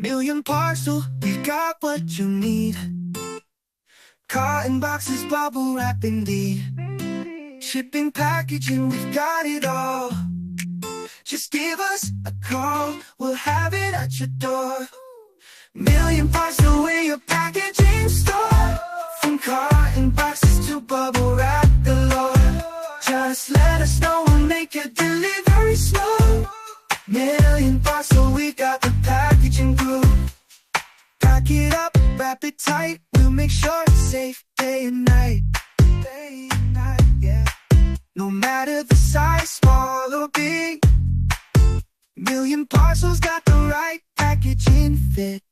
MillionParcel, we got what you need. Carton boxes, bubble wrap indeed. Shipping, packaging, we've got it all. Just give us a call, we'll have it at your door. MillionParcel, we're your packaging store. From carton boxes to bubble wrap galore. Just let us know, we'll make your delivery slow. MillionParcel, we got the packaging group. Pack it up, wrap it tight, we'll make sure it's safe day and night. Day and night, yeah. No matter the size, small or big, MillionParcel's got the right packaging fit.